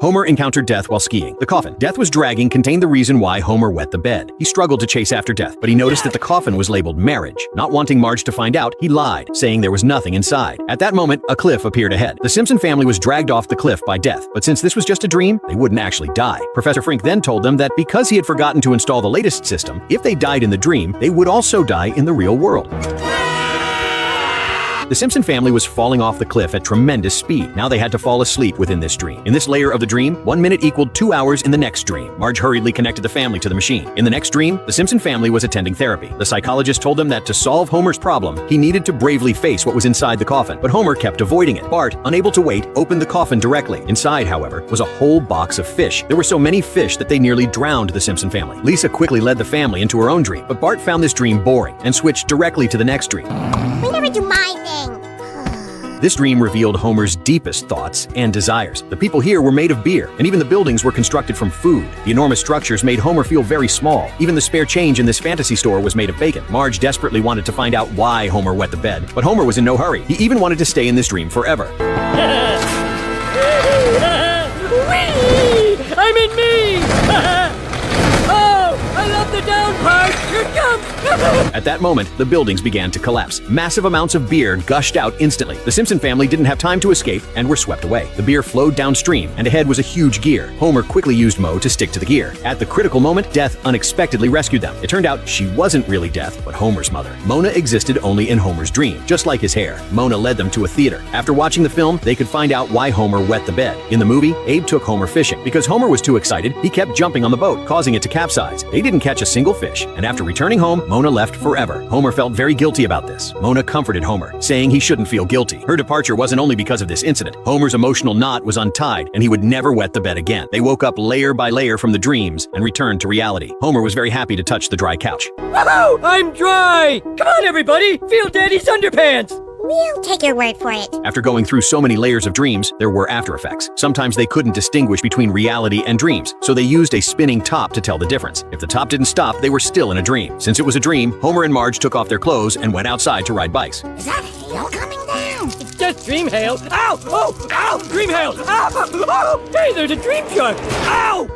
Homer encountered Death while skiing. The coffin Death was dragging contained the reason why Homer wet the bed. He struggled to chase after Death, but he noticed that the coffin was labeled marriage. Not wanting Marge to find out, he lied, saying there was nothing inside. At that moment, a cliff appeared ahead. The Simpson family was dragged off the cliff by Death, but since this was just a dream, they wouldn't actually die. Professor Frink then told them that because he had forgotten to install the latest system, if they died in the dream, they would also die in the real world. The Simpson family was falling off the cliff at tremendous speed. Now they had to fall asleep within this dream. In this layer of the dream, 1 minute equaled 2 hours in the next dream. Marge hurriedly connected the family to the machine. In the next dream, the Simpson family was attending therapy. The psychologist told them that to solve Homer's problem, he needed to bravely face what was inside the coffin, but Homer kept avoiding it. Bart, unable to wait, opened the coffin directly. Inside, however, was a whole box of fish. There were so many fish that they nearly drowned the Simpson family. Lisa quickly led the family into her own dream, but Bart found this dream boring and switched directly to the next dream. We never do my thing. This dream revealed Homer's deepest thoughts and desires. The people here were made of beer, and even the buildings were constructed from food. The enormous structures made Homer feel very small. Even the spare change in this fantasy store was made of bacon. Marge desperately wanted to find out why Homer wet the bed, but Homer was in no hurry. He even wanted to stay in this dream forever. I'm in me! Oh, I love the down part! Here it comes! At that moment, the buildings began to collapse. Massive amounts of beer gushed out instantly. The Simpson family didn't have time to escape and were swept away. The beer flowed downstream, and ahead was a huge gear. Homer quickly used Moe to stick to the gear. At the critical moment, Death unexpectedly rescued them. It turned out she wasn't really Death, but Homer's mother. Mona existed only in Homer's dream, just like his hair. Mona led them to a theater. After watching the film, they could find out why Homer wet the bed. In the movie, Abe took Homer fishing. Because Homer was too excited, he kept jumping on the boat, causing it to capsize. They didn't catch a single fish, and after returning home, Mona left forever. Homer felt very guilty about this. Mona comforted Homer, saying he shouldn't feel guilty. Her departure wasn't only because of this incident. Homer's emotional knot was untied, and he would never wet the bed again. They woke up layer by layer from the dreams and returned to reality. Homer was very happy to touch the dry couch. Woohoo! I'm dry! Come on, everybody! Feel Daddy's underpants! We'll take your word for it. After going through so many layers of dreams, there were after effects. Sometimes they couldn't distinguish between reality and dreams, so they used a spinning top to tell the difference. If the top didn't stop, they were still in a dream. Since it was a dream, Homer and Marge took off their clothes and went outside to ride bikes. Is that hail coming down? It's just dream hail! Ow! Oh! Ow! Dream hail! Ow! Oh! Hey, there's a dream shark! Ow!